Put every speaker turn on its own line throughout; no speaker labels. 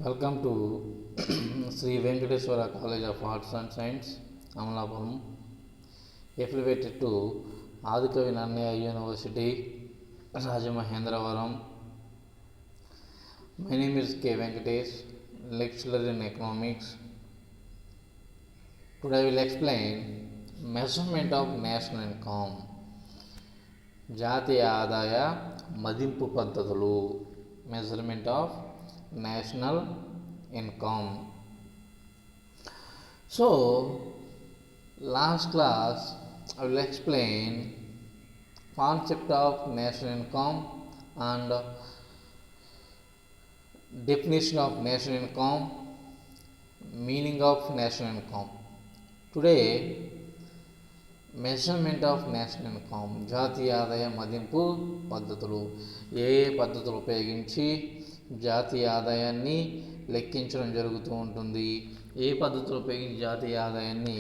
Welcome to Shri Venkateswara college of arts and science, Amalapuram, affiliated to Adikavi Nannaya university, Rajamahendravaram. My name is K. Venkatesh, lecturer in economics. Today I will explain measurement of national income. జాతీయ ఆదాయ మదింపు పద్ధతులు. Measurement of national income. So last class I will explain concept of national income and definition of national income, meaning of national income. Today measurement of national income, జాతీయ ఆదాయ మదింపు పద్ధతులు. ఏ పద్ధతులు ఉపయోగించి జాతీయ ఆదాయాన్ని లెక్కించడం జరుగుతూ ఉంటుంది, ఏ పద్ధతులు ఉపయోగించి జాతీయ ఆదాయాన్ని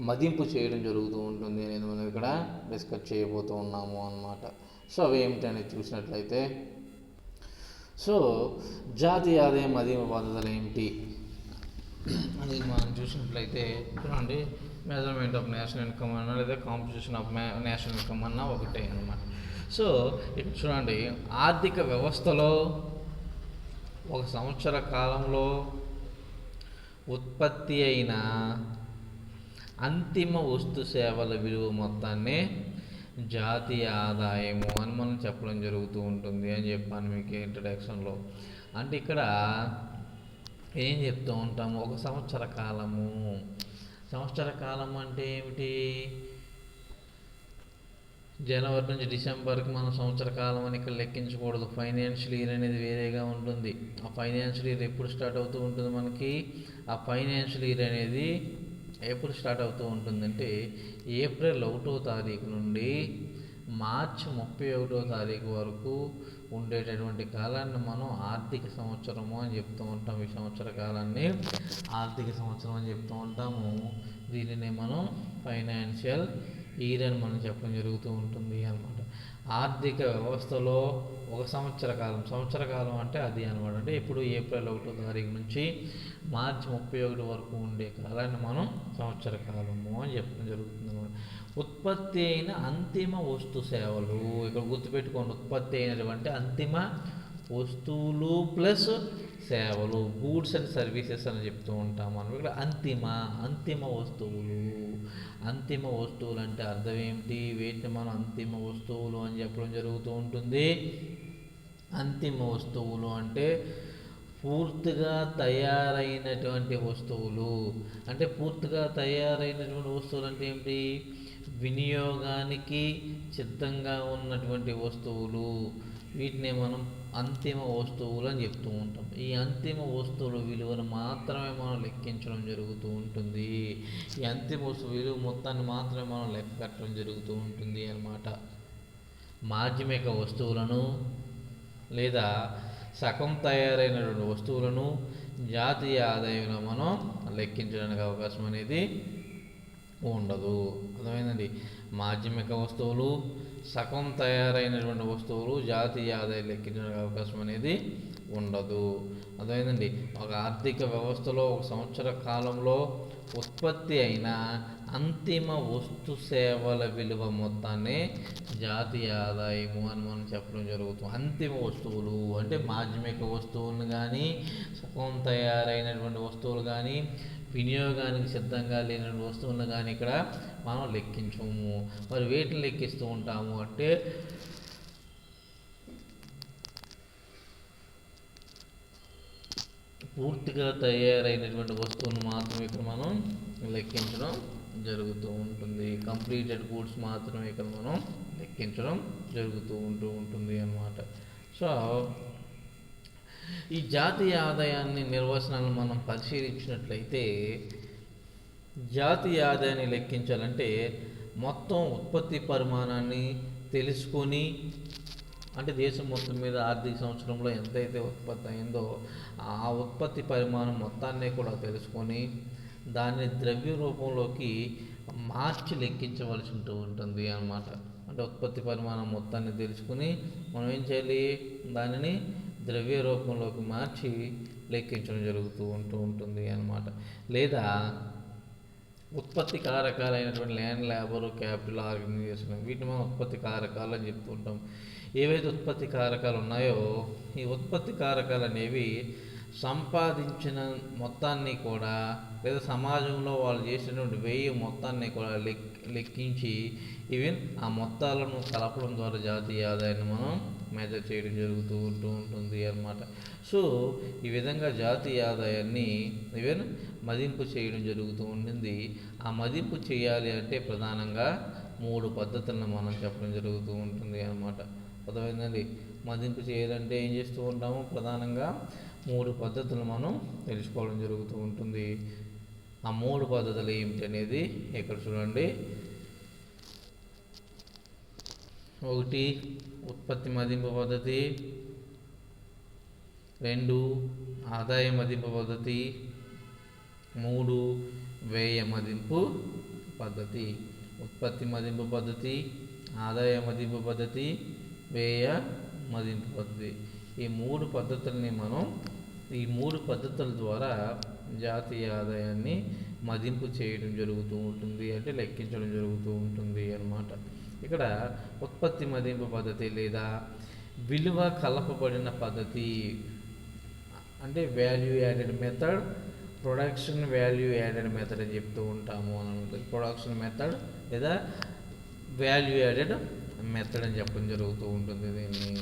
మదింపు చేయడం జరుగుతూ ఉంటుంది అనేది మనం ఇక్కడ డిస్కస్ చేయబోతూ ఉన్నాము అన్నమాట. సో అవి ఏమిటనేది చూసినట్లయితే, సో జాతీయ ఆదాయ మదింపు పద్ధతులు ఏమిటి అది మనం చూసినట్లయితే చూడండి, మెజర్మెంట్ ఆఫ్ నేషనల్ ఇన్కమ్ అన్న లేదా కాంపిటీషన్ ఆఫ్ నేషనల్ ఇన్కమ్ అన్న ఒకటే అన్నమాట. సో ఇక్కడ చూడండి, ఆర్థిక వ్యవస్థలో ఒక సంవత్సర కాలంలో ఉత్పత్తి అయిన అంతిమ వస్తు సేవల విలువ మొత్తాన్ని జాతీయ ఆదాయము అని మనం చెప్పడం జరుగుతూ ఉంటుంది అని చెప్పాను మీకు ఇంట్రడక్షన్లో. అంటే ఇక్కడ ఏం చెప్తూ ఉంటాము, ఒక సంవత్సర కాలము. సంవత్సర కాలం అంటే ఏమిటి? జనవరి నుంచి డిసెంబర్కి మనం సంవత్సర కాలం అని ఇక్కడ లెక్కించకూడదు. ఫైనాన్షియల్ ఇయర్ అనేది వేరేగా ఉంటుంది. ఆ ఫైనాన్షియల్ ఇయర్ ఎప్పుడు స్టార్ట్ అవుతూ ఉంటుంది మనకి? ఆ ఫైనాన్షియల్ ఇయర్ అనేది ఎప్పుడు స్టార్ట్ అవుతూ ఉంటుందంటే ఏప్రిల్ 1వ తారీఖు నుండి మార్చి 31వ తారీఖు వరకు ఉండేటటువంటి కాలాన్ని మనం ఆర్థిక సంవత్సరము అని చెప్తూ ఉంటాం. ఈ సంవత్సర కాలాన్ని ఆర్థిక సంవత్సరం అని చెప్తూ ఉంటాము. దీనిని మనం ఫైనాన్షియల్ ఇయర్ అని మనం చెప్పడం జరుగుతూ ఉంటుంది అన్నమాట. ఆర్థిక వ్యవస్థలో ఒక సంవత్సర కాలం అంటే అది అనమాట. అంటే ఇప్పుడు ఏప్రిల్ 1వ తారీఖు నుంచి మార్చి 31 వరకు ఉండే కాలాన్ని మనం సంవత్సర కాలము అని చెప్పడం జరుగుతుంది అనమాట. ఉత్పత్తి అయిన అంతిమ వస్తు సేవలు, ఇక్కడ గుర్తుపెట్టుకోండి, ఉత్పత్తి అయినటువంటి అంతిమ వస్తువులు ప్లస్ సేవలు, గూడ్స్ అండ్ సర్వీసెస్ అని చెప్తూ ఉంటాం మనం. ఇక్కడ అంతిమ వస్తువులు అంటే అర్థం ఏమిటి? వీటిని మనం అంతిమ వస్తువులు అని చెప్పడం జరుగుతూ ఉంటుంది. అంతిమ వస్తువులు అంటే పూర్తిగా తయారైనటువంటి వస్తువులు. అంటే పూర్తిగా తయారైనటువంటి వస్తువులు అంటే ఏమిటి? వినియోగానికి సిద్ధంగా ఉన్నటువంటి వస్తువులు. వీటిని మనం అంతిమ వస్తువులు అని చెప్తూ ఉంటాం. ఈ అంతిమ వస్తువుల విలువను మాత్రమే మనం లెక్కించడం జరుగుతూ ఉంటుంది. ఈ అంతిమ వస్తువు విలువ మొత్తాన్ని మాత్రమే మనం లెక్క కట్టడం జరుగుతూ ఉంటుంది అన్నమాట. మాధ్యమిక వస్తువులను లేదా సగం తయారైనటువంటి వస్తువులను జాతీయ ఆదాయంలో మనం లెక్కించడానికి అవకాశం అనేది ఉండదు. అర్థమైందండి? మాధ్యమిక వస్తువులు, సగం తయారైనటువంటి వస్తువులు జాతీయ ఆదాయం లెక్కించడానికి అవకాశం అనేది ఉండదు. అర్థమైందండి? ఒక ఆర్థిక వ్యవస్థలో ఒక సంవత్సర కాలంలో ఉత్పత్తి అయిన అంతిమ వస్తు సేవల విలువ మొత్తాన్ని జాతీయ ఆదాయము అని మనం చెప్పడం జరుగుతుంది. అంతిమ వస్తువులు అంటే మాధ్యమిక వస్తువులను కానీ, సగం తయారైనటువంటి వస్తువులు కానీ, వినియోగానికి సిద్ధంగా లేని వస్తువులను కానీ ఇక్కడ మనం లెక్కించము. మరి వేటిని లెక్కిస్తూ ఉంటాము అంటే పూర్తిగా తయారైనటువంటి వస్తువును మాత్రమే ఇక్కడ మనం లెక్కించడం జరుగుతూ ఉంటుంది. కంప్లీటెడ్ గూడ్స్ మాత్రమే ఇక్కడ మనం లెక్కించడం జరుగుతూ ఉంటుంది అన్నమాట. సో ఈ జాతీయ ఆదాయాన్ని నిర్వచనాలను మనం పరిశీలించినట్లయితే, జాతీయ ఆదాయాన్ని లెక్కించాలంటే మొత్తం ఉత్పత్తి పరిమాణాన్ని తెలుసుకొని, అంటే దేశం మొత్తం మీద ఆర్థిక సంవత్సరంలో ఎంతైతే ఉత్పత్తి అయిందో ఆ ఉత్పత్తి పరిమాణం మొత్తాన్ని కూడా తెలుసుకొని దాన్ని ద్రవ్య రూపంలోకి మార్చి లెక్కించవలసి ఉంటుంది అన్నమాట. అంటే ఉత్పత్తి పరిమాణం మొత్తాన్ని తెలుసుకుని మనం ఏం చేయాలి? దానిని ద్రవ్య రూపంలోకి మార్చి లెక్కించడం జరుగుతూ ఉంటుంది అన్నమాట. లేదా ఉత్పత్తి కారకాలైనటువంటి ల్యాండ్, లేబర్, క్యాపిటల్, ఆర్గనైజేషన్, వీటిని మనం ఉత్పత్తి కారకాలు అని చెప్తూ ఉంటాం. ఏవైతే ఉత్పత్తి కారకాలు ఉన్నాయో ఈ ఉత్పత్తి కారకాలు అనేవి సంపాదించిన మొత్తాన్ని కూడా లేదా సమాజంలో వాళ్ళు చేసినటువంటి వ్యయం మొత్తాన్ని కూడా లెక్కించి ఈవెన్ ఆ మొత్తాలను కలపడం ద్వారా జాతీయ ఆదాయాన్ని మనం మెజర్ చేయడం జరుగుతూ ఉంటుంది అన్నమాట. సో ఈ విధంగా జాతీయ ఆదాయాన్ని ఈవెన్ మదింపు చేయడం జరుగుతూ ఉంటుంది. ఆ మదింపు చేయాలి అంటే ప్రధానంగా 3 పద్ధతులను మనం చెప్పడం జరుగుతూ ఉంటుంది అన్నమాట. అర్థమైందండి. మదింపు చేయాలంటే ఏం చేస్తూ ఉంటాము, ప్రధానంగా 3 పద్ధతులు మనం తెలుసుకోవడం జరుగుతూ ఉంటుంది. ఆ 3 పద్ధతులు ఏమిటి అనేది ఇక్కడ చూడండి. 1 ఉత్పత్తి మదింపు పద్ధతి, 2 ఆదాయ మదింపు పద్ధతి, 3 వ్యయ మదింపు పద్ధతి. ఉత్పత్తి మదింపు పద్ధతి, ఆదాయ మదింపు పద్ధతి, వ్యయ మదింపు పద్ధతి. ఈ 3 పద్ధతుల్ని మనం ఈ 3 పద్ధతుల ద్వారా జాతీయ ఆదాయాన్ని మదింపు చేయడం జరుగుతూ ఉంటుంది, అంటే లెక్కించడం జరుగుతూ ఉంటుంది అన్నమాట. ఇక్కడ ఉత్పత్తి మదింపు పద్ధతి లేదా విలువ కలపబడిన పద్ధతి అంటే value added method, production value added method అని చెప్తూ ఉంటాము. ప్రొడక్షన్ మెథడ్ లేదా వాల్యూ యాడెడ్ మెథడ్ అని చెప్పడం జరుగుతూ ఉంటుంది. దీన్ని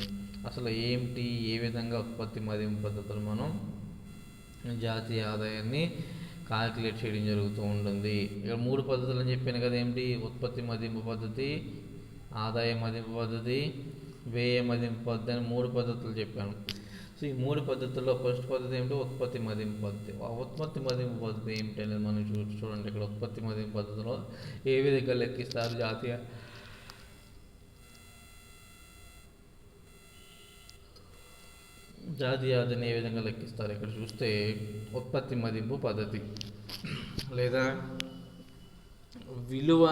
అసలు ఏమిటి, ఏ విధంగా ఉత్పత్తి మదింపు పద్ధతులు మనం జాతీయ ఆదాయాన్ని కాల్కులేట్ చేయడం జరుగుతూ ఉంటుంది. ఇక్కడ 3 పద్ధతులు అని చెప్పాను కదా, ఏమిటి, ఉత్పత్తి మదింపు పద్ధతి, ఆదాయ మదింపు పద్ధతి, వ్యయ మదింపు పద్ధతి అని 3 పద్ధతులు చెప్పాను. సో ఈ 3 పద్ధతుల్లో ఫస్ట్ పద్ధతి ఏమిటి, ఉత్పత్తి మదింపు పద్ధతి. ఆ ఉత్పత్తి మదింపు పద్ధతి ఏమిటి అనేది మనం చూడండి. ఇక్కడ ఉత్పత్తి మదింపు పద్ధతిలో ఏ విధంగా లెక్కిస్తారు జాతీయ ఆదాయాన్ని ఏ విధంగా లెక్కిస్తారు. ఇక్కడ చూస్తే ఉత్పత్తి మదింపు పద్ధతి లేదా విలువ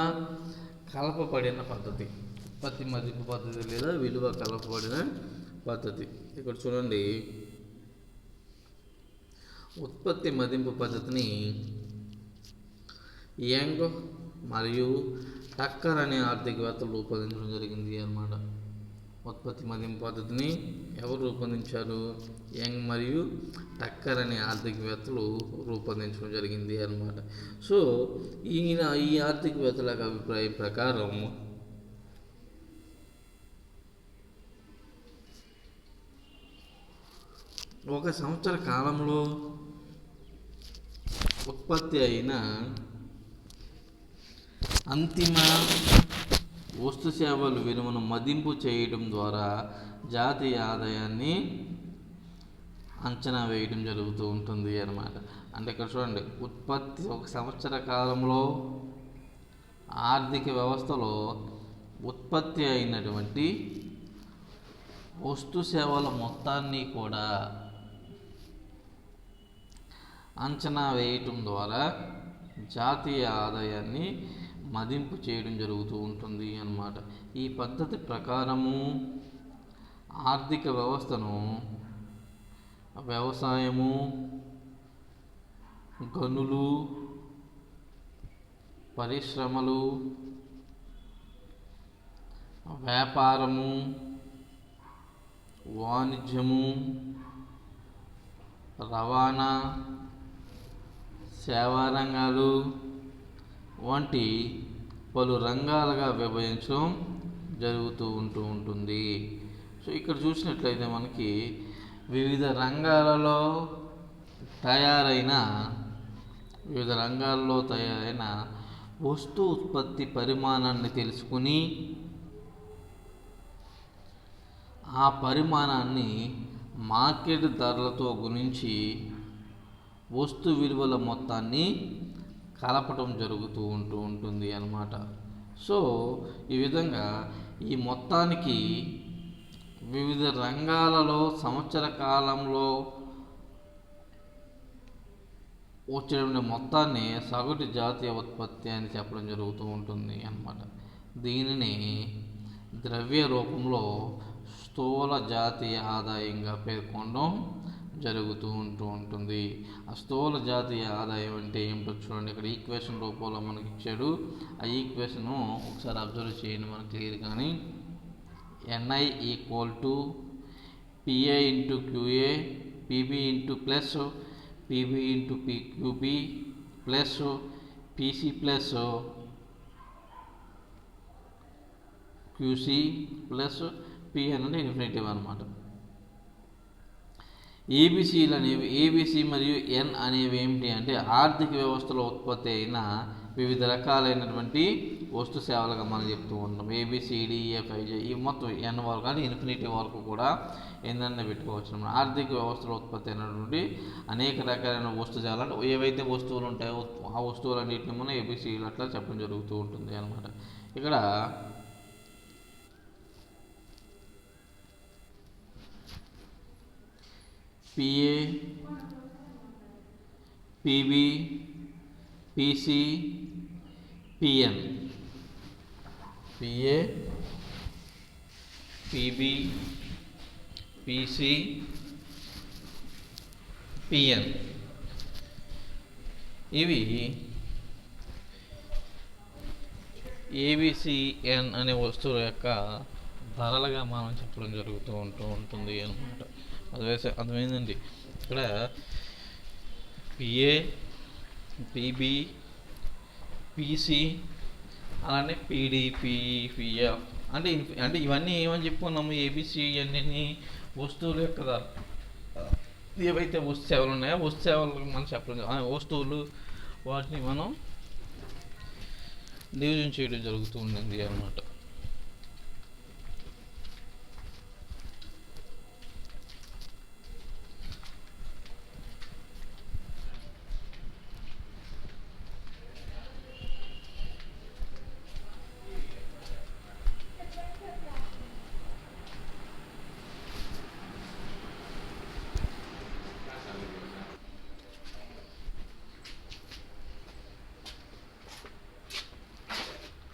కలపబడిన పద్ధతి. ఉత్పత్తి మదింపు పద్ధతి లేదా విలువ కలపబడిన పద్ధతి. ఇక్కడ చూడండి, ఉత్పత్తి మదింపు పద్ధతిని యంగ్ మరియు టక్కర్ అనే ఆర్థికవేత్తలు రూపొందించడం జరిగింది అన్నమాట. ఉత్పత్తి మదింపు పద్ధతిని ఎవరు రూపొందించారు, యంగ్ మరియు టక్కర్ అనే ఆర్థికవేత్తలు రూపొందించడం జరిగింది అన్నమాట. సో ఈ ఆర్థికవేత్తల అభిప్రాయం ప్రకారం ఒక సంవత్సర కాలంలో ఉత్పత్తి అయిన అంతిమ వస్తు సేవల విలువను మదింపు చేయడం ద్వారా జాతీయ ఆదాయాన్ని అంచనా వేయడం జరుగుతూ ఉంటుంది అన్నమాట. అంటే ఇక్కడ చూడండి, ఉత్పత్తి ఒక సంవత్సర కాలంలో ఆర్థిక వ్యవస్థలో ఉత్పత్తి అయినటువంటి వస్తు సేవల మొత్తాన్ని కూడా అంచనా వేయటం ద్వారా జాతీయ ఆదాయాన్ని మదింపు చేయడం జరుగుతూ ఉంటుంది అన్నమాట. ఈ పద్ధతి ప్రకారము ఆర్థిక వ్యవస్థను వ్యవసాయము, గనులు, పరిశ్రమలు, వ్యాపారము, వాణిజ్యము, రవాణా, సేవా రంగాలు వంటి పలు రంగాలుగా విభజించడం జరుగుతూ ఉంటుంది. సో ఇక్కడ చూసినట్లయితే మనకి వివిధ రంగాలలో తయారైన వస్తు ఉత్పత్తి పరిమాణాన్ని తెలుసుకుని ఆ పరిమాణాన్ని మార్కెట్ ధరలతో గుణించి వస్తు విలువల మొత్తాన్ని కలపటం జరుగుతూ ఉంటుంది అన్నమాట. సో ఈ విధంగా ఈ మొత్తానికి వివిధ రంగాలలో సంవత్సర కాలంలో వచ్చే మొత్తాన్ని సగటు జాతీయ ఉత్పత్తి అని చెప్పడం జరుగుతూ ఉంటుంది అన్నమాట. దీనిని ద్రవ్య రూపంలో స్థూల జాతీయ ఆదాయంగా పేర్కొనడం జరుగుతూ ఉంటుంది. ఆ స్థూల జాతీయ ఆదాయం అంటే ఏమిటో చూడండి. ఇక్కడ ఈక్వేషన్ రూపంలో మనకి ఇచ్చాడు. ఆ ఈక్వేషను ఒకసారి అబ్జర్వ్ చేయండి, మనకు క్లియర్. కానీ NI equal to PA into QA PB into plus PB into PQB plus PC plus QC plus PN అంటే ఇన్ఫినిటివ్ అనమాట. ఏబిసిలు అనేవి, ఏబిసి మరియు ఎన్ అనేవి ఏమిటి అంటే ఆర్థిక వ్యవస్థలో ఉత్పత్తి అయిన వివిధ రకాలైనటువంటి వస్తు సేవలుగా మనం చెప్తూ ఉంటాం. ABCDEFIG ఈ మొత్తం ఎన్ వరకు కానీ ఇన్ఫినిటీ వరకు కూడా ఏంటంటే పెట్టుకోవచ్చు. మనం ఆర్థిక వ్యవస్థలో ఉత్పత్తి అయినటువంటి అనేక రకాలైన వస్తు సేవలు అంటే ఏవైతే వస్తువులు ఉంటాయో ఆ వస్తువులన్నింటినీ మనం ABCలు అట్లా చెప్పడం జరుగుతూ ఉంటుంది అనమాట. ఇక్కడ PA PB PC PN PA PB PC PN ఇవి ABCN అనే వస్తువుల యొక్క ధరలుగా మనం చెప్పడం జరుగుతూ ఉంటుంది అనమాట. అర్థమైందండి. ఇక్కడ PA PB PC అలానే PD PF అంటే ఇవన్నీ ఏమని చెప్పుకున్నాము, ABC అన్నీ వస్తువుల యొక్క ఏవైతే వస్తు సేవలు ఉన్నాయో వస్తు సేవలు మనం చెప్పడం, వస్తువులు వాటిని మనం డివిజన్ చేయడం జరుగుతూ ఉంటుంది అన్నమాట.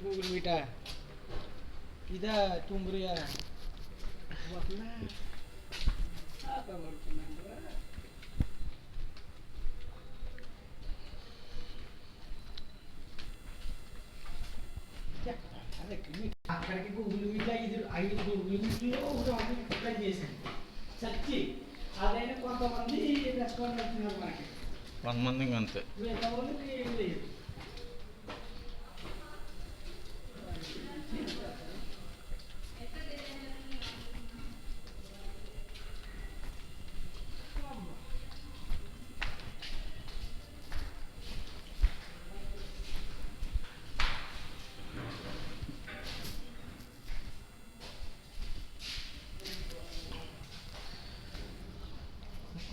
Google Vita, ida tumbur ya, warna apa warna? Ya, ada kini. Akhirnya Google Vita itu, ayo Google Vita, udah aku lagi sih. Sakti, ada ini kontak mandi, respon dari mana?
1 మంది అంతే.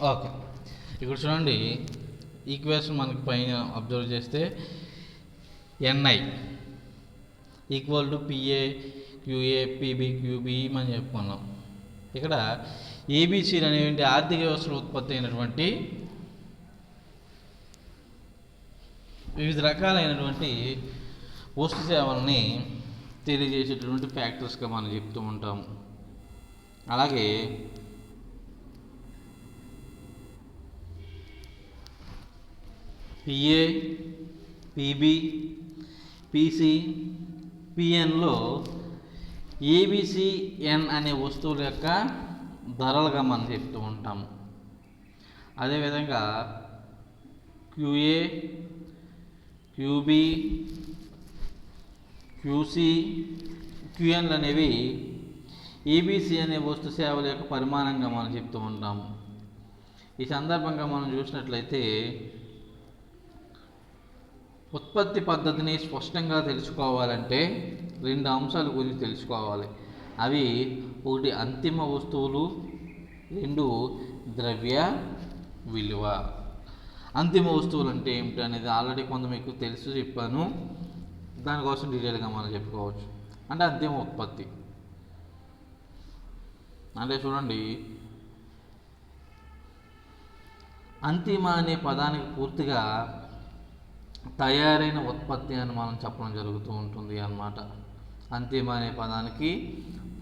Okay, ఇక్కడ చూడండి equation మనకి పైన observe చేస్తే NI equal to PA QA PB QB అని చెప్పుకున్నాం. ఇక్కడ ABCలు అనేవి ఆర్థిక వ్యవస్థలో ఉత్పత్తి అయినటువంటి వివిధ రకాలైనటువంటి వస్తు సేవల్ని తెలియజేసేటటువంటి ఫ్యాక్టర్స్గా మనం చెప్తూ ఉంటాము. అలాగే PA PB PC PNలో ABCN అనే వస్తువుల యొక్క ధరలుగా మనం చెప్తూ ఉంటాము. అదేవిధంగా QA QB QC QNలు అనేవి ABC అనే వస్తు సేవల యొక్క పరిమాణంగా మనం చెప్తూ ఉంటాము. ఈ సందర్భంగా మనం చూసినట్లయితే ఉత్పత్తి పద్ధతిని స్పష్టంగా తెలుసుకోవాలంటే 2 అంశాల గురించి తెలుసుకోవాలి. అవి ఒకటి అంతిమ వస్తువులు, 2 ద్రవ్య విలువ. అంతిమ వస్తువులు అంటే ఏమిటి అనేది ఆల్రెడీ కొంత మీకు తెలుసు చెప్పాను, దానికోసం డీటెయిల్గా మనం చెప్పుకోవచ్చు. అంటే అంతిమ ఉత్పత్తి అంటే చూడండి, అంతిమ అనే పదానికి పూర్తిగా తయారైన ఉత్పత్తి అని మనం చెప్పడం జరుగుతూ ఉంటుంది అన్నమాట. అంతిమ అనే పదానికి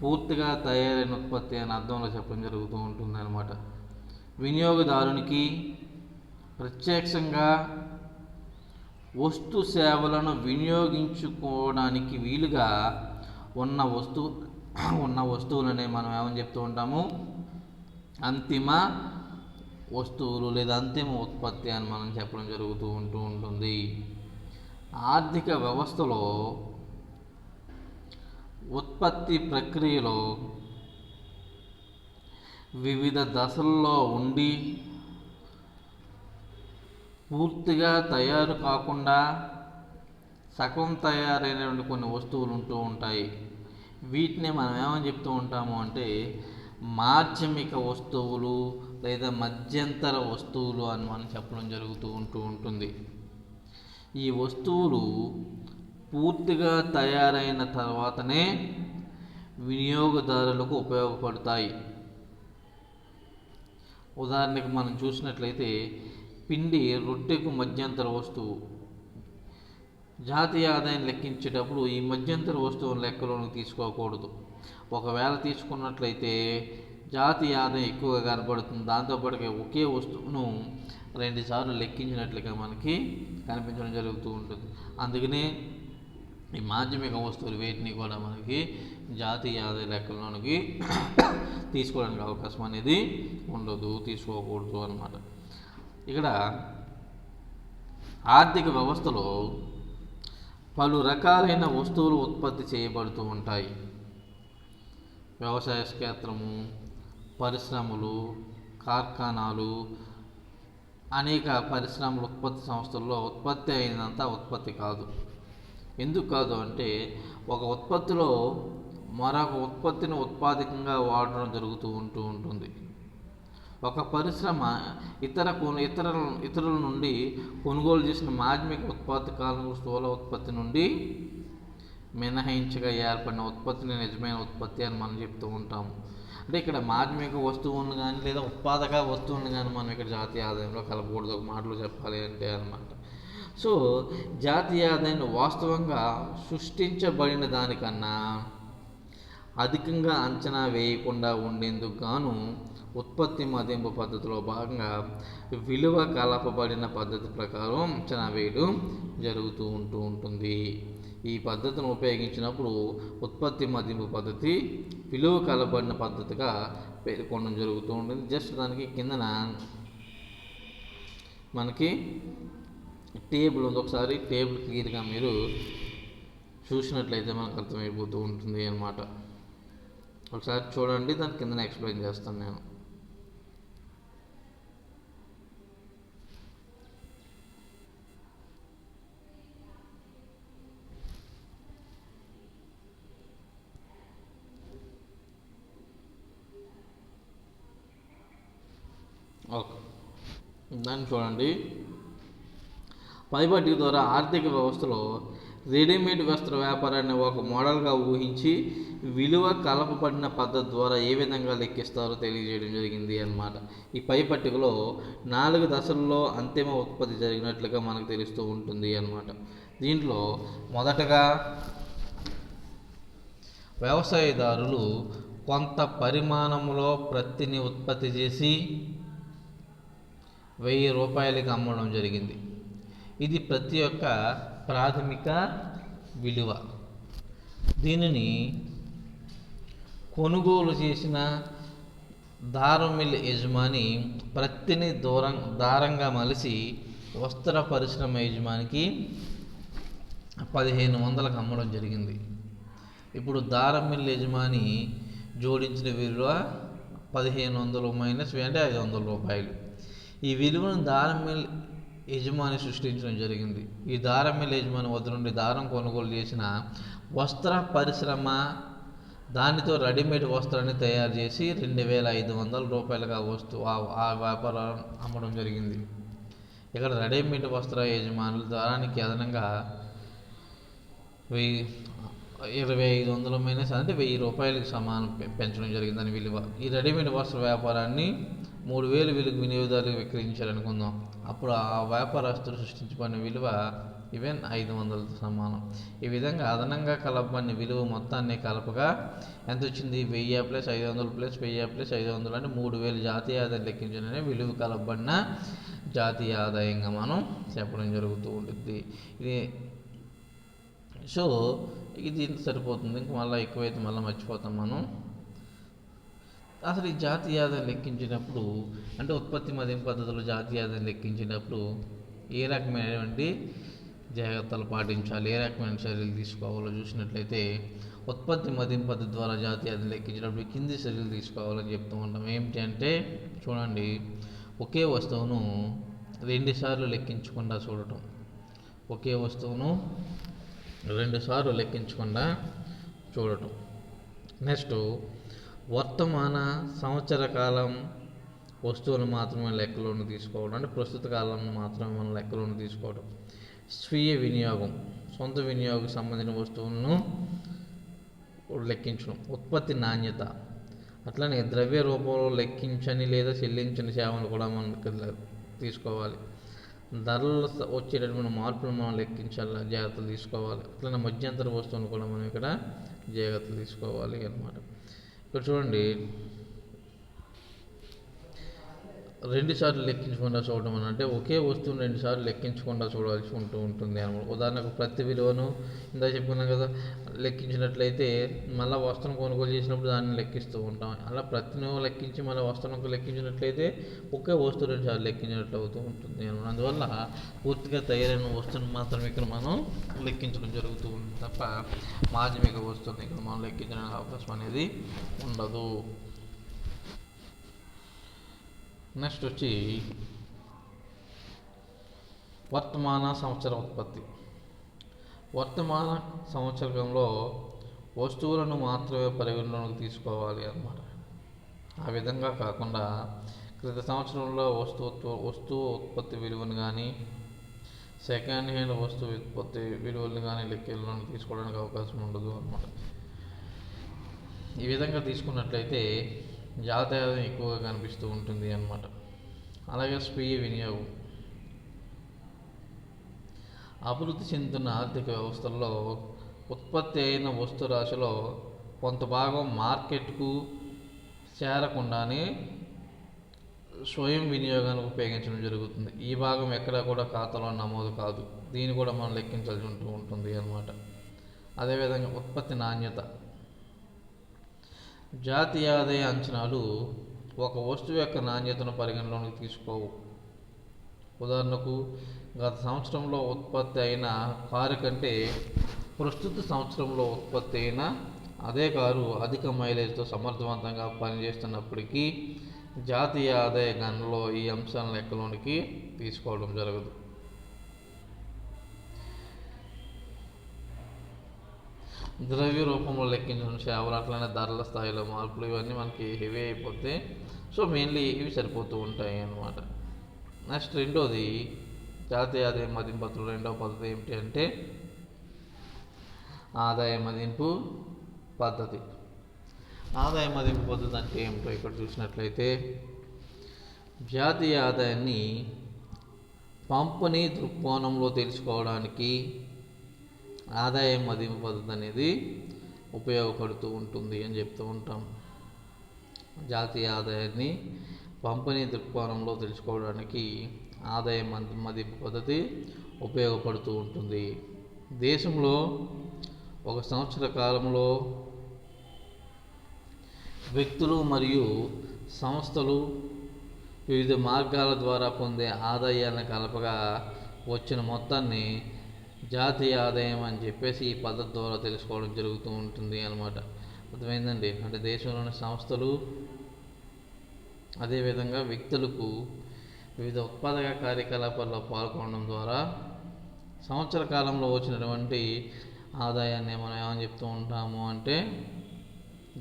పూర్తిగా తయారైన ఉత్పత్తి అని అర్థంలో చెప్పడం జరుగుతూ ఉంటుంది అన్నమాట. వినియోగదారునికి ప్రత్యక్షంగా వస్తు సేవలను వినియోగించుకోవడానికి వీలుగా ఉన్న వస్తువులనే మనం ఏమని చెప్తూ ఉంటాము, అంతిమ వస్తువులు లేదా అంతిమ ఉత్పత్తి అని మనం చెప్పడం జరుగుతూ ఉంటుంది. ఆర్థిక వ్యవస్థలో ఉత్పత్తి ప్రక్రియలో వివిధ దశల్లో ఉండి పూర్తిగా తయారు కాకుండా సగం తయారైనటువంటి కొన్ని వస్తువులు ఉంటూ ఉంటాయి. వీటిని మనం ఏమని చెప్తూ ఉంటాము అంటే మాధ్యమిక వస్తువులు లేదా మధ్యంతర వస్తువులు అని మనం చెప్పడం జరుగుతూ ఉంటుంది. ఈ వస్తువులు పూర్తిగా తయారైన తర్వాతనే వినియోగదారులకు ఉపయోగపడతాయి. ఉదాహరణకు మనం చూసినట్లయితే పిండి రొట్టెకు మధ్యంతర వస్తువు. జాతీయ ఆదాయం లెక్కించేటప్పుడు ఈ మధ్యంతర వస్తువును లెక్కలోకి తీసుకోకూడదు. ఒకవేళ తీసుకున్నట్లయితే జాతీయ ఆదాయం ఎక్కువగా కనబడుతుంది. దాంతోపాటుగా ఒకే వస్తువును 2 సార్లు లెక్కించినట్లుగా మనకి కనిపించడం జరుగుతూ ఉంటుంది. అందుకనే ఈ మాధ్యమిక వస్తువులు వేటిని కూడా మనకి జాతీయ ఆదాయ లెక్కలోనికి తీసుకోవడానికి అవకాశం అనేది ఉండదు, తీసుకోకూడదు అన్నమాట. ఇక్కడ ఆర్థిక వ్యవస్థలో పలు రకాలైన వస్తువులు ఉత్పత్తి చేయబడుతూ ఉంటాయి. వ్యవసాయ క్షేత్రము, పరిశ్రమలు, కార్ఖానాలు, అనేక పరిశ్రమలు, ఉత్పత్తి సంస్థల్లో ఉత్పత్తి అయినంత ఉత్పత్తి కాదు. ఎందుకు కాదు అంటే ఒక ఉత్పత్తిలో మరొక ఉత్పత్తిని ఉత్పాదకంగా వాడడం జరుగుతూ ఉంటుంది. ఒక పరిశ్రమ ఇతరుల నుండి కొనుగోలు చేసిన మాధ్యమిక ఉత్పాదకాలను స్థూల ఉత్పత్తి నుండి మినహాయించగా ఏర్పడిన ఉత్పత్తిని నిజమైన ఉత్పత్తి అని మనం చెప్తూ ఉంటాము. అంటే ఇక్కడ మాధ్యమిక వస్తువులను కానీ లేదా ఉత్పాదక వస్తువులను కానీ మనం ఇక్కడ జాతీయ ఆదాయంలో కలపకూడదు, ఒక మాటలో చెప్పాలి అంటే అన్నమాట. సో జాతీయ ఆదాయాన్ని వాస్తవంగా సృష్టించబడిన దానికన్నా అధికంగా అంచనా వేయకుండా ఉండేందుకు గాను ఉత్పత్తి మదింపు పద్ధతిలో భాగంగా విలువ కలపబడిన పద్ధతి ప్రకారం అంచనా వేయడం జరుగుతూ ఉంటుంది. ఈ పద్ధతిని ఉపయోగించినప్పుడు ఉత్పత్తి మదింపు పద్ధతి విలువ కలపబడిన పద్ధతిగా పేర్కొనడం జరుగుతూ ఉంటుంది. జస్ట్ దానికి కిందన మనకి టేబుల్ ఉంది. ఒకసారి టేబుల్ క్లియర్గా మీరు చూసినట్లయితే మనకు అర్థమైపోతూ ఉంటుంది అన్నమాట. ఒకసారి చూడండి, దాని కిందన ఎక్స్ప్లెయిన్ చేస్తాను నేను. ఓకే, దాన్ని చూడండి. పైపట్టిక ద్వారా ఆర్థిక వ్యవస్థలో రెడీమేడ్ వస్త్ర వ్యాపారాన్ని ఒక మోడల్గా ఊహించి విలువ కలపబడిన పద్ధతి ద్వారా ఏ విధంగా లెక్కిస్తారో తెలియజేయడం జరిగింది అన్నమాట. ఈ పైపట్టికలో 4 దశల్లో అంతిమ ఉత్పత్తి జరిగినట్లుగా మనకు తెలుస్తూ ఉంటుంది అన్నమాట. దీంట్లో మొదటగా వ్యవసాయదారులు కొంత పరిమాణంలో ప్రత్తిని ఉత్పత్తి చేసి 1000 రూపాయలకి అమ్మడం జరిగింది. ఇది ప్రతి ఒక్క ప్రాథమిక విలువ. దీనిని కొనుగోలు చేసిన దారం మిల్ యజమాని ప్రత్తిని దారంగా మలిసి వస్త్ర పరిశ్రమ యజమానికి 1500లకు అమ్మడం జరిగింది. ఇప్పుడు దారం మిల్ యజమాని జోడించిన విలువ 1500 మైనస్ అంటే 500 రూపాయలు. ఈ విలువను దారం మిల్ యజమాని సృష్టించడం జరిగింది. ఈ దారం మిల్ యజమాని వద్ద నుండి దారం కొనుగోలు చేసిన వస్త్ర పరిశ్రమ దానితో రెడీమేడ్ వస్త్రాన్ని తయారు చేసి 2500 రూపాయలుగా ఆ వ్యాపారం అమ్మడం జరిగింది. ఇక్కడ రెడీమేడ్ వస్త్ర యజమానులు దారానికి అదనంగా 2500 మైనస్ అంటే 1000 రూపాయలకు సమానం పెంచడం జరిగిందని విలువ. ఈ రెడీమేడ్ వస్త్ర వ్యాపారాన్ని 3000 విలువకు వినియోగదారులకు విక్రయించారనుకుందాం. అప్పుడు ఆ వ్యాపారస్తులు సృష్టించబడిన విలువ ఈవెన్ 500తో సమానం. ఈ విధంగా అదనంగా కలపబడిన విలువ మొత్తాన్ని కలపగా ఎంత వచ్చింది? 1000 + 500 + 1000 + 500 అంటే 3000 జాతీయ ఆదాయం లెక్కించడమే విలువ కలపబడిన జాతీయ ఆదాయంగా మనం చెప్పడం జరుగుతూ ఉంటుంది. ఇది సో ఇది సరిపోతుంది. ఇంక మళ్ళీ ఎక్కువైతే మళ్ళీ మర్చిపోతాం మనం. అసలు ఈ జాతీయ ఆదాయం లెక్కించినప్పుడు అంటే ఉత్పత్తి మదింపు పద్ధతిలో జాతీయ ఆదాయం లెక్కించినప్పుడు ఏ రకమైనటువంటి జాగ్రత్తలు పాటించాలి, ఏ రకమైన చర్యలు తీసుకోవాలో చూసినట్లయితే ఉత్పత్తి మదింపు పద్ధతి ద్వారా జాతీయ ఆదాయం లెక్కించినప్పుడు కింది చర్యలు తీసుకోవాలని చెప్తూ ఉంటాం. ఏమిటి అంటే చూడండి, ఒకే వస్తువును 2 సార్లు లెక్కించకుండా చూడటం. ఒకే వస్తువును 2 సార్లు లెక్కించకుండా చూడటం. నెక్స్ట్, వర్తమాన సంవత్సర కాలం వస్తువులు మాత్రమే లెక్కలోకి తీసుకోవడం, అంటే ప్రస్తుత కాలం మాత్రమే మనం లెక్కలోకి తీసుకోవడం. స్వీయ వినియోగం, సొంత వినియోగం సంబంధించిన వస్తువులను లెక్కించడం. ఉత్పత్తి నాణ్యత, అట్లనే ద్రవ్య రూపంలో లెక్కించని లేదా చెల్లించని సేవలు కూడా మనం తీసుకోవాలి. ధరలు వచ్చేటటువంటి మార్పులు మనం లెక్కించాలి, జాగ్రత్తలు తీసుకోవాలి. అట్లనే మధ్యంతర వస్తువులు కూడా మనం ఇక్కడ జాగ్రత్తలు తీసుకోవాలి అన్నమాట. ఇక్కడ చూడండి, 2 సార్లు లెక్కించకుండా చూడడం అని అంటే ఒకే వస్తువును 2 సార్లు లెక్కించకుండా చూడాల్సి ఉంటుంది అన్నమాట. ఉదాహరణకు ప్రతి విలువను ఇందా చెప్పుకున్నాం కదా, లెక్కించినట్లయితే మళ్ళీ వస్తువును కొనుగోలు చేసినప్పుడు దాన్ని లెక్కిస్తూ ఉంటాం. అలా ప్రతిను లెక్కించి మళ్ళీ వస్తువును లెక్కించినట్లయితే ఒకే వస్తువు 2 సార్లు లెక్కించినట్లు అవుతూ ఉంటుంది అన్నమాట. అందువల్ల పూర్తిగా తయారైన వస్తువును మాత్రం ఇక్కడ మనం లెక్కించడం జరుగుతూ ఉంటుంది తప్ప మాధ్యమిక వస్తువుని ఇక్కడ మనం లెక్కించడానికి అవకాశం అనేది ఉండదు. నెక్స్ట్ వచ్చి వర్తమాన సంవత్సర ఉత్పత్తి. వర్తమాన సంవత్సరంలో వస్తువులను మాత్రమే పరిగణలోకి తీసుకోవాలి అన్నమాట. ఆ విధంగా కాకుండా క్రిత సంవత్సరంలో వస్తువు ఉత్పత్తి విలువను కానీ సెకండ్ హ్యాండ్ వస్తువు ఉత్పత్తి విలువలను కానీ లెక్కలోకి తీసుకోవడానికి అవకాశం ఉండదు అన్నమాట. ఈ విధంగా తీసుకున్నట్లయితే జాతీయ ఆదాయం ఎక్కువగా కనిపిస్తూ ఉంటుంది అన్నమాట. అలాగే స్వీయ వినియోగం, అభివృద్ధి చెందుతున్న ఆర్థిక వ్యవస్థల్లో ఉత్పత్తి అయిన వస్తు రాశిలో కొంత భాగం మార్కెట్కు చేరకుండానే స్వయం వినియోగానికి ఉపయోగించడం జరుగుతుంది. ఈ భాగం ఎక్కడా కూడా ఖాతాలో నమోదు కాదు. దీన్ని కూడా మనం లెక్కించాల్సి ఉంటుంది అన్నమాట. అదేవిధంగా ఉత్పత్తి నాణ్యత, జాతీయ ఆదాయ అంచనాలు ఒక వస్తువు యొక్క నాణ్యతను పరిగణలోకి తీసుకోవు. ఉదాహరణకు గత సంవత్సరంలో ఉత్పత్తి అయిన కారు కంటే ప్రస్తుత సంవత్సరంలో ఉత్పత్తి అయిన అదే కారు అధిక మైలేజ్తో సమర్థవంతంగా పనిచేస్తున్నప్పటికీ జాతీయ ఆదాయ గణనలో ఈ అంశాలను లెక్కలోనికి తీసుకోవడం జరగదు. ద్రవ్య రూపంలో లెక్కించిన సేవలు, అట్లనే ధరల స్థాయిలో మార్పులు, ఇవన్నీ మనకి హెవీ అయిపోతే సో మెయిన్లీ ఇవి సరిపోతూ ఉంటాయి అన్నమాట. నెక్స్ట్ రెండోది జాతీయ ఆదాయ మదింపు పద్ధతిలో రెండవ పద్ధతి ఏమిటి అంటే ఆదాయ మదింపు పద్ధతి. ఆదాయ మదింపు పద్ధతి అంటే ఏమిటో ఇక్కడ చూసినట్లయితే జాతీయ ఆదాయాన్ని పంపిణీ దృక్కోణంలో తెలుసుకోవడానికి ఆదాయ మదింపు పద్ధతి అనేది ఉపయోగపడుతూ ఉంటుంది అని చెప్తూ ఉంటాం. జాతీయ ఆదాయాన్ని పంపిణీ దృక్కోణంలో తెలుసుకోవడానికి ఆదాయ మదింపు పద్ధతి ఉపయోగపడుతూ ఉంటుంది. దేశంలో ఒక సంవత్సర కాలంలో వ్యక్తులు మరియు సంస్థలు వివిధ మార్గాల ద్వారా పొందే ఆదాయాన్ని కలపగా వచ్చిన మొత్తాన్ని జాతీయ ఆదాయం అని చెప్పేసి ఈ పద్ధతి ద్వారా తెలుసుకోవడం జరుగుతూ ఉంటుంది అన్నమాట. అర్థమైందండి. అంటే దేశంలోని సంస్థలు అదేవిధంగా వ్యక్తులకు వివిధ ఉత్పాదక కార్యకలాపాల్లో పాల్గొనడం ద్వారా సంవత్సర కాలంలో వచ్చినటువంటి ఆదాయాన్ని మనం ఏమని చెప్తూ ఉంటాము అంటే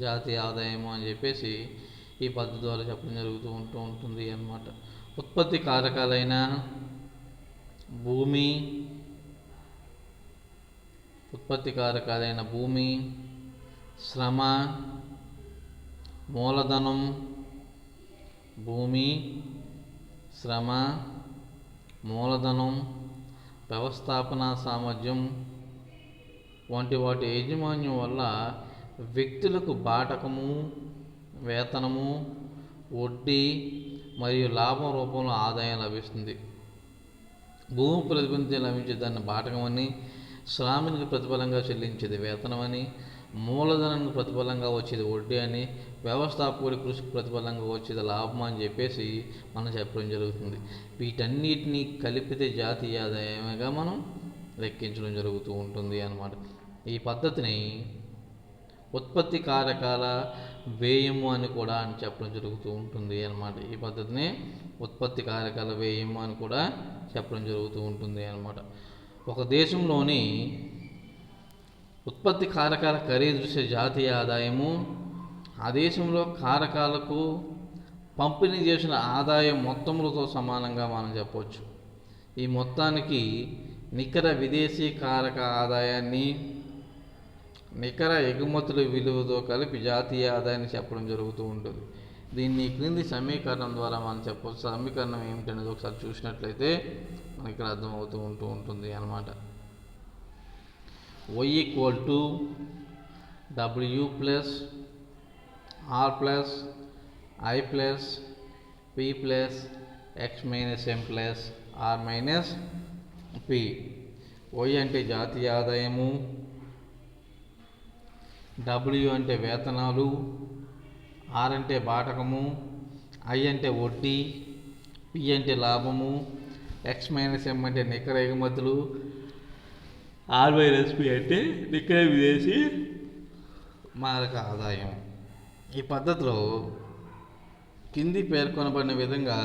జాతీయ ఆదాయము అని చెప్పేసి ఈ పద్ధతి ద్వారా చెప్పడం జరుగుతూ ఉంటుంది అన్నమాట. ఉత్పత్తి కారకాలైన భూమి, శ్రమ, మూలధనం, భూమి, శ్రమ, మూలధనం, వ్యవస్థాపన సామర్థ్యం వంటి వాటి యాజమాన్యం వల్ల వ్యక్తులకు బాటకము, వేతనము, వడ్డీ మరియు లాభం రూపంలో ఆదాయం లభిస్తుంది. భూమి ప్రతిబంధించి లభించే దాన్ని బాటకమని, శ్రామినికి ప్రతిఫలంగా చెల్లించేది వేతనమని, మూలధనానికి ప్రతిఫలంగా వచ్చేది వడ్డీ అని, వ్యవస్థాపకుడి కృషికి ప్రతిఫలంగా వచ్చేది లాభం అని చెప్పేసి మనం చెప్పడం జరుగుతుంది. వీటన్నిటినీ కలిపితే జాతీయ ఆదాయంగా మనం లెక్కించడం జరుగుతూ ఉంటుంది అన్నమాట. ఈ పద్ధతిని ఉత్పత్తి కారకాల వ్యయము అని కూడా చెప్పడం జరుగుతూ ఉంటుంది అన్నమాట. ఈ పద్ధతిని ఉత్పత్తి కారకాల వ్యయము అని కూడా చెప్పడం జరుగుతూ ఉంటుంది అన్నమాట. ఒక దేశంలోని ఉత్పత్తి కారకాల ఖరీదు చూసే జాతీయ ఆదాయము ఆ దేశంలో కారకాలకు పంపిణీ చేసిన ఆదాయం మొత్తములతో సమానంగా మనం చెప్పవచ్చు. ఈ మొత్తానికి నికర విదేశీ కారక ఆదాయాన్ని నికర ఎగుమతుల విలువతో కలిపి జాతీయ ఆదాయాన్ని చెప్పడం జరుగుతూ ఉంటుంది. దీన్ని క్రింది సమీకరణం ద్వారా మనం చెప్పవచ్చు. సమీకరణం ఏమిటనేది ఒకసారి చూసినట్లయితే మనకి ఇక్కడ అర్థమవుతూ ఉంటుంది అన్నమాట. y = w + r + i + p + x - m + r - p. y అంటే జాతీయ ఆదాయము, w అంటే వేతనాలు, r అంటే బాటకము, i అంటే వడ్డీ, p అంటే లాభము, x - m అంటే నికర ఎగుమతులు, r - p అంటే నికర విదేశీ మారక ఆదాయం. ఈ పద్ధతిలో కింది పేర్కొనబడిన విధంగా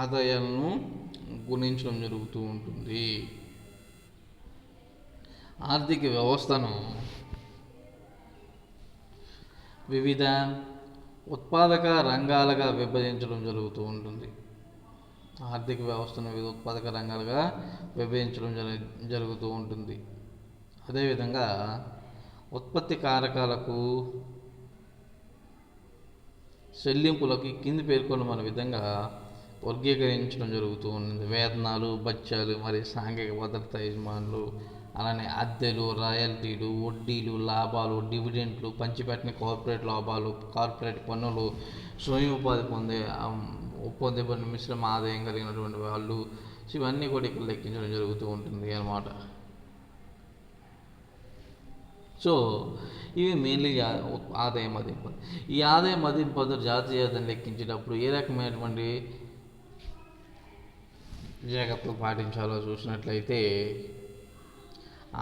ఆదాయాలను గుణించడం జరుగుతూ ఉంటుంది. ఆర్థిక వ్యవస్థను వివిధ ఉత్పాదక రంగాలుగా విభజించడం జరుగుతూ ఉంటుంది. ఆర్థిక వ్యవస్థను వివిధ ఉత్పాదక రంగాలుగా విభజించడం జరుగుతూ ఉంటుంది. అదేవిధంగా ఉత్పత్తి కారకాలకు చెల్లింపులకి కింది పేర్కొన్న విధంగా వర్గీకరించడం జరుగుతూ ఉంటుంది. వేతనాలు, భత్యాలు మరియు సాంఘిక భద్రత యజమానులు, అలానే అద్దెలు, రాయల్టీలు, వడ్డీలు, లాభాలు, డివిడెంట్లు, పంచిపెట్టిన కార్పొరేట్ లాభాలు, కార్పొరేట్ పన్నులు, స్వయం ఉపాధి పొందే మిశ్రమ ఆదాయం కలిగినటువంటి వాళ్ళు, ఇవన్నీ కూడా ఇక్కడ లెక్కించడం జరుగుతూ ఉంటుంది అన్నమాట. సో ఇవి మెయిన్లీ ఆదాయ మదింపు. ఈ ఆదాయ మదింపు పద్ధతి జాతీయ ఆదాయం లెక్కించేటప్పుడు ఏ రకమైనటువంటి జాగ్రత్తలు పాటించాలో చూసినట్లయితే,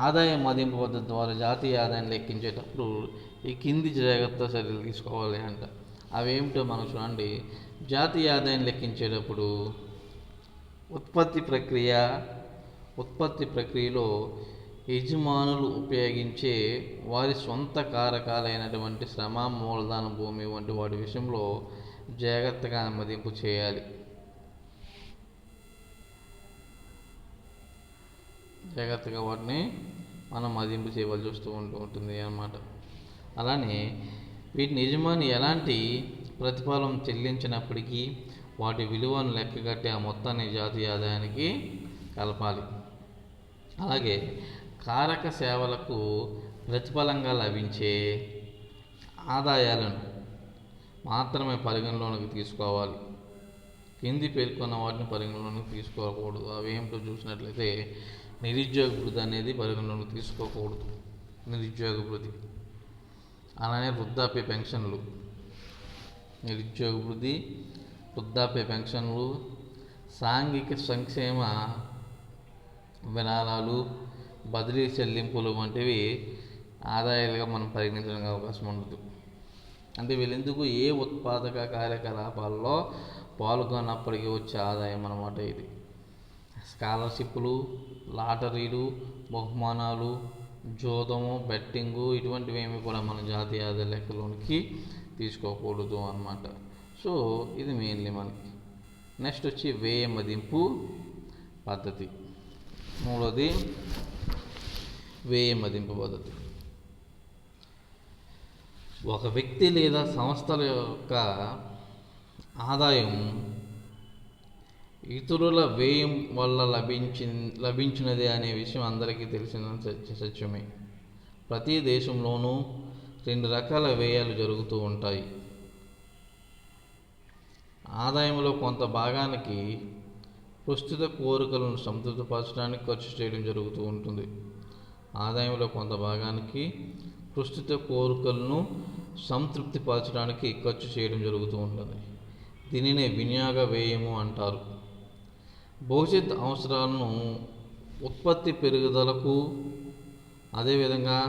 ఆదాయ మదింపు పద్ధతి ద్వారా జాతీయ ఆదాయాన్ని లెక్కించేటప్పుడు ఈ కింది జాగ్రత్త చర్యలు తీసుకోవాలి అంట. అవేమిటో మనం చూడండి. జాతీయ ఆదాయాన్ని లెక్కించేటప్పుడు ఉత్పత్తి ప్రక్రియలో యజమానులు ఉపయోగించే వారి సొంత కారకాలైనటువంటి శ్రమ, మూలధన, భూమి వంటి వాటి విషయంలో జాగ్రత్తగా మదింపు చేయాలి. జాగ్రత్తగా వాటిని మనం మదింపు చేయవలసి వస్తూ ఉంటుంది అన్నమాట. అలానే వీటిని యజమాని ఎలాంటి ప్రతిఫలం చెల్లించినప్పటికీ వాటి విలువను లెక్కగట్టి ఆ మొత్తాన్ని జాతీయ ఆదాయానికి కలపాలి. అలాగే కారక సేవలకు ప్రతిఫలంగా లభించే ఆదాయాలను మాత్రమే పరిగణలోనికి తీసుకోవాలి. కింది పేర్కొన్న వాటిని పరిగణలోనికి తీసుకోకూడదు. అవి ఏమిటో చూసినట్లయితే, నిరుద్యోగ వృద్ధి అనేది పరిగణలోకి తీసుకోకూడదు. నిరుద్యోగ వృద్ధి, అలానే వృద్ధాప్య పెన్షన్లు, నిరుద్యోగ వృద్ధి, వృద్ధాప్య పెన్షన్లు, సాంఘిక సంక్షేమ విరాళాలు, బదిలీ చెల్లింపులు వంటివి ఆదాయాలుగా మనం పరిగణించడానికి అవకాశం ఉండదు. అంటే వీళ్ళెందుకు ఏ ఉత్పాదక కార్యకలాపాల్లో పాల్గొన్నప్పటికీ వచ్చే ఆదాయం అన్నమాట ఇది. స్కాలర్షిప్లు, లాటరీలు, బహుమానాలు, జోదము, బెట్టింగు ఇటువంటివి ఏమి కూడా మన జాతీయ ఆదాయ లెక్కలోనికి తీసుకోకూడదు అన్నమాట. సో ఇది మెయిన్లీ మనకి. నెక్స్ట్ వచ్చి వ్యయ మదింపు పద్ధతి. మూడోది వ్యయ మదింపు పద్ధతి. ఒక వ్యక్తి లేదా సంస్థల యొక్క ఆదాయం ఇతరుల వ్యయం వల్ల లభించినదే అనే విషయం అందరికీ తెలిసిన సత్యమే. ప్రతి దేశంలోనూ 2 రకాల వ్యయాలు జరుగుతూ ఉంటాయి. ఆదాయంలో కొంత భాగానికి ప్రస్తుత కోరికలను సంతృప్తిపరచడానికి ఖర్చు చేయడం జరుగుతూ ఉంటుంది. ఆదాయంలో కొంత భాగానికి ప్రస్తుత కోరికలను సంతృప్తిపరచడానికి ఖర్చు చేయడం జరుగుతూ ఉంటుంది. దీనినే వినియోగ వ్యయము అంటారు. భవిష్యత్ అవసరాలను ఉత్పత్తి పెరుగుదలకు, అదేవిధంగా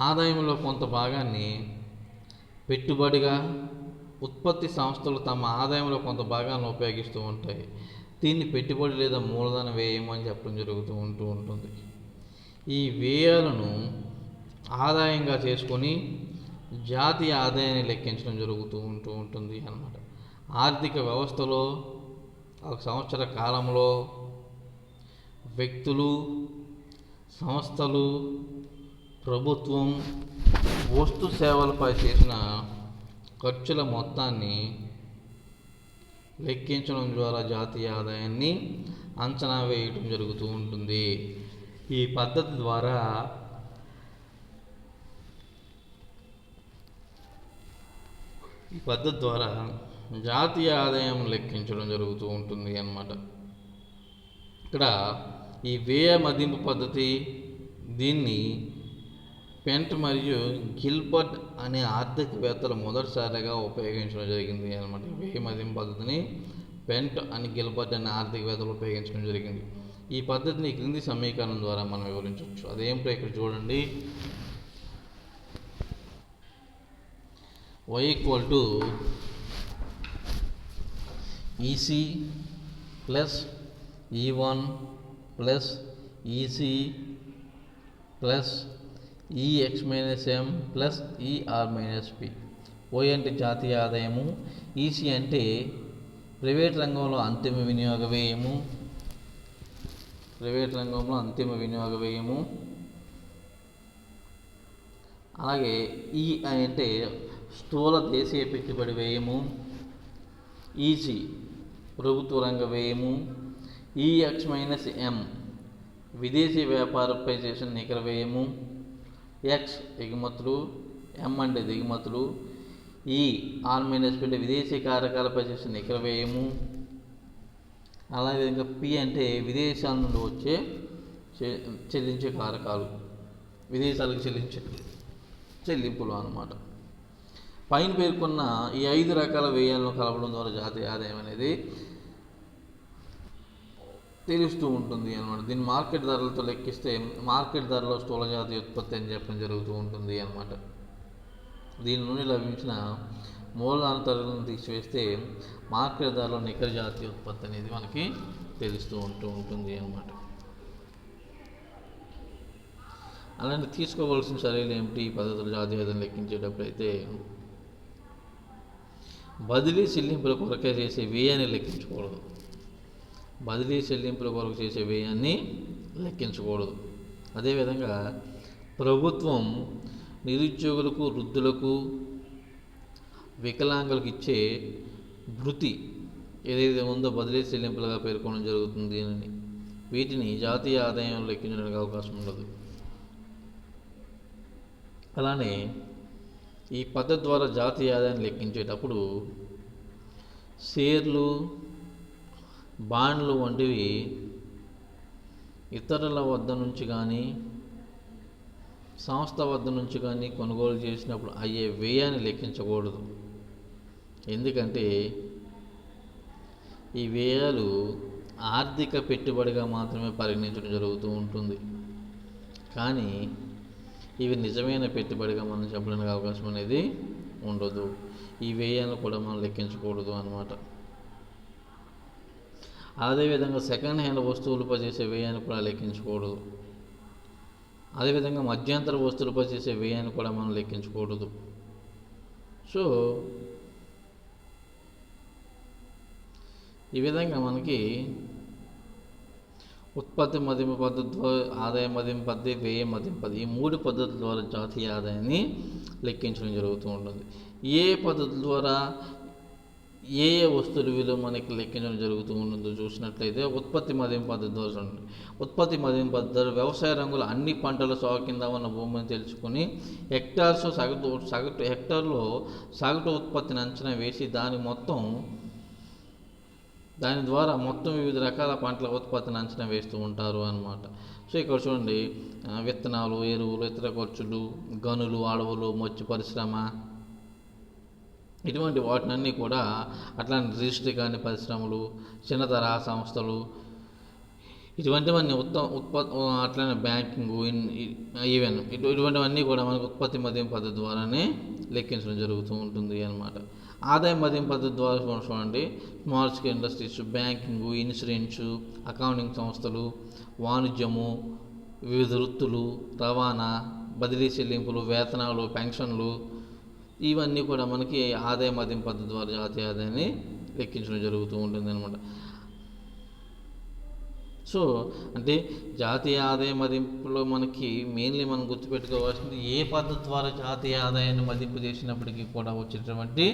ఆదాయంలో కొంత భాగాన్ని పెట్టుబడిగా ఉత్పత్తి సంస్థలు తమ ఆదాయంలో కొంత భాగాన్ని ఉపయోగిస్తూ ఉంటాయి. దీన్ని పెట్టుబడి లేదా మూలధన వ్యయం అని చెప్పడం జరుగుతూ ఉంటుంది. ఈ వ్యయాలను ఆదాయంగా చేసుకొని జాతీయ ఆదాయాన్ని లెక్కించడం జరుగుతూ ఉంటుంది అన్నమాట. ఆర్థిక వ్యవస్థలో ఒక సంవత్సర కాలంలో వ్యక్తులు, సంస్థలు, ప్రభుత్వం వస్తు సేవలపై చేసిన ఖర్చుల మొత్తాన్ని లెక్కించడం ద్వారా జాతీయ ఆదాయాన్ని అంచనా వేయడం జరుగుతూ ఉంటుంది. ఈ పద్ధతి ద్వారా జాతీయ ఆదాయం లెక్కించడం జరుగుతూ ఉంటుంది అన్నమాట. ఇక్కడ ఈ వ్యయ మదింపు పద్ధతి, దీన్ని పెంట్ మరియు గిల్బర్ట్ అనే ఆర్థికవేత్తలు మొదటిసారిగా ఉపయోగించడం జరిగింది అన్నమాట. వ్యయ మదింపు పద్ధతిని పెంట్ అని గిల్బర్ట్ అనే ఆర్థికవేత్తలు ఉపయోగించడం జరిగింది. ఈ పద్ధతిని క్రింది సమీకరణం ద్వారా మనం వివరించవచ్చు. అదేంటో ఇక్కడ చూడండి. y = EC plus E1 plus EC plus EX-M plus ER-P. ఓ అంటే జాతీయ ఆదాయము, ఈసీ అంటే ప్రైవేట్ రంగంలో అంతిమ వినియోగ వ్యయము, అలాగే ఈ అంటే స్థూల దేశీయ పెట్టుబడి వ్యయము, ఈసీ ప్రభుత్వ రంగ వ్యయము, EX-M విదేశీ వ్యాపారంపై చేసిన నికర వ్యయము, ఎక్స్ ఎగుమతులు, ఎం అంటే దిగుమతులు, ER-P అంటే విదేశీ కారకాలపై చేసిన నికర వ్యయము, అలాగే పి అంటే విదేశాల నుండి వచ్చే చెల్లించే కారకాలు, విదేశాలకు చెల్లించే చెల్లింపులు అన్నమాట. పైన పేర్కొన్న ఈ 5 రకాల వ్యయాలను కలపడం ద్వారా జాతీయ ఆదాయం అనేది తెలుస్తూ ఉంటుంది అన్నమాట. దీన్ని మార్కెట్ ధరలతో లెక్కిస్తే మార్కెట్ ధరలో స్థూల జాతీయ ఉత్పత్తి అని చెప్పడం జరుగుతూ ఉంటుంది అన్నమాట. దీని నుండి లభించిన మూలధన ధరలను తీసివేస్తే మార్కెట్ ధరలో నికర జాతీయ ఉత్పత్తి అనేది మనకి తెలుస్తూ ఉంటుంది అన్నమాట. అలాంటి తీసుకోవాల్సిన చర్యలు ఏమిటి ఈ పద్ధతులు జాతీయ ఆదాయం లెక్కించేటప్పుడు అయితే, బదిలీ చెల్లింపుల కొరకే చేసే వ్యయాన్ని లెక్కించకూడదు. అదేవిధంగా ప్రభుత్వం నిరుద్యోగులకు, వృద్ధులకు, వికలాంగులకు ఇచ్చే భృతి ఏదైతే ఉందో బదిలీ చెల్లింపులుగా పేర్కొనడం జరుగుతుంది అని, వీటిని జాతీయ ఆదాయం లెక్కించడానికి అవకాశం ఉండదు. అలానే ఈ పద్ధతి ద్వారా జాతీయ ఆదాయాన్ని లెక్కించేటప్పుడు షేర్లు, బాండ్లు వంటివి ఇతరుల వద్ద నుంచి కానీ సంస్థ వద్ద నుంచి కానీ కొనుగోలు చేసినప్పుడు అయ్యే వ్యయాన్ని లెక్కించకూడదు. ఎందుకంటే ఈ వ్యయాలు ఆర్థిక పెట్టుబడిగా మాత్రమే పరిగణించడం జరుగుతూ ఉంటుంది. కానీ ఇవి నిజమైన పెట్టుబడిగా మనం చెప్పడానికి అవకాశం అనేది ఉండదు. ఈ వ్యయాలను కూడా మనం లెక్కించకూడదు అన్నమాట. అదేవిధంగా సెకండ్ హ్యాండ్ వస్తువులపై చేసే వ్యయాన్ని కూడా లెక్కించకూడదు. అదేవిధంగా మధ్యంతర వస్తువులపై చేసే వ్యయాన్ని కూడా మనం లెక్కించకూడదు. సో ఈ విధంగా మనకి ఉత్పత్తి మదింపు పద్ధతి ద్వారా ఆదాయ మదింపు పద్ధతి, వ్యయ మదింపు పద్ధతి, ఈ 3 పద్ధతుల ద్వారా జాతీయ ఆదాయాన్ని లెక్కించడం జరుగుతూ ఉంటుంది. ఏ పద్ధతుల ద్వారా ఏ వస్తువుల విలువ మనకి లెక్కించడం జరుగుతూ ఉంటుందో చూసినట్లయితే ఉత్పత్తి మదింపు పద్ధతి ద్వారా చూడండి. ఉత్పత్తి మదింపు పద్ధతి ద్వారా వ్యవసాయ రంగంలో అన్ని పంటల సాగు కింద ఉన్న భూమిని తెలుసుకుని సగటు హెక్టార్లో సగటు ఉత్పత్తిని అంచనా వేసి దాని ద్వారా మొత్తం వివిధ రకాల పంటల ఉత్పత్తిని అంచనా వేస్తూ ఉంటారు అన్నమాట. సో ఇక్కడ చూడండి, విత్తనాలు, ఎరువులు, ఇతర ఖర్చులు, గనులు, అడవులు, మత్స్య పరిశ్రమ, ఇటువంటి వాటినన్నీ కూడా అట్లాంటి రిజిస్టర్ కాని పరిశ్రమలు, చిన్న తరహా సంస్థలు, ఇటువంటివన్నీ అట్లనే బ్యాంకింగ్, ఈవెన్ ఇటువంటివన్నీ కూడా మనకు ఉత్పత్తి మదింపు పద్ధతి ద్వారానే లెక్కించడం జరుగుతూ ఉంటుంది అన్నమాట. ఆదాయ మదింపు పద్ధతి ద్వారా చూడండి, small scale industries, banking, insurance, accounting సంస్థలు, వాణిజ్యము, వివిధ వృత్తులు, రవాణా, బదిలీ చెల్లింపులు, వేతనాలు, పెన్షన్లు, ఇవన్నీ కూడా మనకి ఆదాయ మదింపు పద్ధతి ద్వారా జాతీయ ఆదాయాన్ని లెక్కించడం జరుగుతూ ఉంటుంది అన్నమాట. సో అంటే జాతీయ ఆదాయ మదింపులో మనకి మెయిన్లీ మనం గుర్తుపెట్టుకోవాల్సింది ఏ పద్ధతి ద్వారా జాతీయ ఆదాయాన్ని మదింపు చేసినప్పటికీ కూడా వచ్చేటటువంటి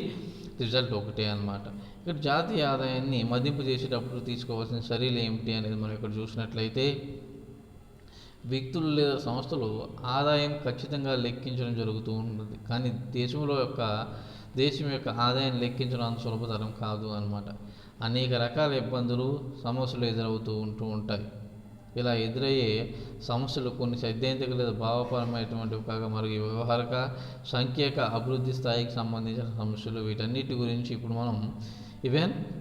రిజల్ట్ ఒకటే అన్నమాట. ఇక్కడ జాతీయ ఆదాయాన్ని మదింపు చేసేటప్పుడు తీసుకోవాల్సిన చర్యలు ఏమిటి అనేది మనం ఇక్కడ చూసినట్లయితే, వ్యక్తులు లేదా సంస్థలు ఆదాయం ఖచ్చితంగా లెక్కించడం జరుగుతూ ఉంటుంది. కానీ దేశం యొక్క ఆదాయాన్ని లెక్కించడం అంత సులభతరం కాదు అన్నమాట. అనేక రకాల ఇబ్బందులు, సమస్యలు ఎదురవుతూ ఉంటాయి. ఇలా ఎదురయ్యే సమస్యలు కొన్ని సైద్ధాంతిక లేదా భావపరమైనటువంటివి కాగా మరియు వ్యవహారిక, సంఖ్యక, అభివృద్ధి స్థాయికి సంబంధించిన సమస్యలు. వీటన్నిటి గురించి ఇప్పుడు మనం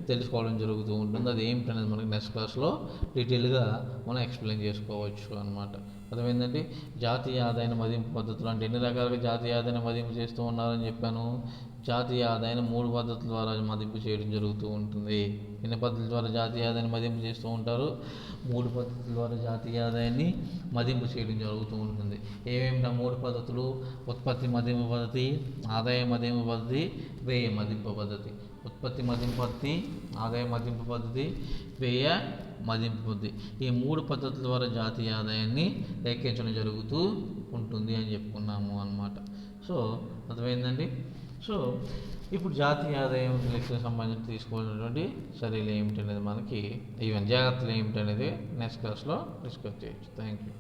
తెలుసుకోవడం జరుగుతూ ఉంటుంది. అది ఏమిటనేది మనకి నెక్స్ట్ క్లాస్లో డీటెయిల్గా మనం ఎక్స్ప్లెయిన్ చేసుకోవచ్చు అన్నమాట. అర్థమైందండి. జాతీయ ఆదాయ మదింపు పద్ధతులు అంటే ఎన్ని రకాలుగా జాతీయ ఆదాయాన్ని మదింపు చేస్తూ ఉన్నారని చెప్పాను. జాతీయ ఆదాయాన్ని 3 పద్ధతుల ద్వారా మదింపు చేయడం జరుగుతూ ఉంటుంది. ఎన్ని పద్ధతుల ద్వారా జాతీయ ఆదాయాన్ని మదింపు చేస్తూ ఉంటారు? 3 పద్ధతుల ద్వారా జాతీయ ఆదాయాన్ని మదింపు చేయడం జరుగుతూ ఉంటుంది. ఏమేమిటా 3 పద్ధతులు? ఉత్పత్తి మదింపు పద్ధతి, ఆదాయ మదింపు పద్ధతి, వ్యయ మదింపు పద్ధతి. ఉత్పత్తి మదింపు పద్ధతి, ఆదాయ మదింపు పద్ధతి, వ్యయ మదింపు పద్ధతి. ఈ 3 పద్ధతుల ద్వారా జాతీయ ఆదాయాన్ని లెక్కించడం జరుగుతూ ఉంటుంది అని చెప్పుకున్నాము అన్నమాట. సో అర్థమైందండి. సో ఇప్పుడు జాతీయ ఆదాయం లెక్కకు సంబంధించి తీసుకోవాల్సినటువంటి చర్యలు ఏమిటి అనేది మనకి జాగ్రత్తలు ఏమిటి అనేది నెక్స్ట్ క్లాస్లో డిస్కస్ చేయొచ్చు. Thank you.